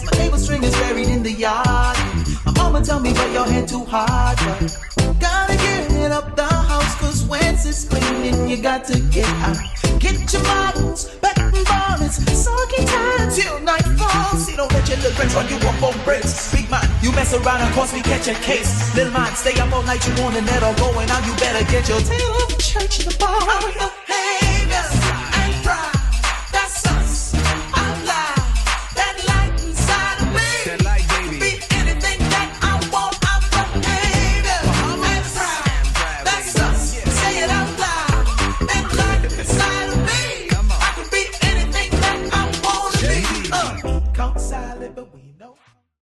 My navel string is buried in the yard. My mama tell me, but your head too hard. But gotta get up the house, cause once it's cleaning, you got to get out. Get your models, back and ballers, soggy time till nightfall. See, don't let your little friends run you up on bricks. Big man, you mess around and cause me catch a case. Little man, stay up all night, you want the net or going out, you better get your tail off the church in the bar. I'm the haters and pride. That's us. I'm live. That light inside of me. That light, baby. Be anything that I want. I'm the hater and pride. That's us. Say it out loud. That light inside of me. I can be anything that I want to be. Caught silent, but we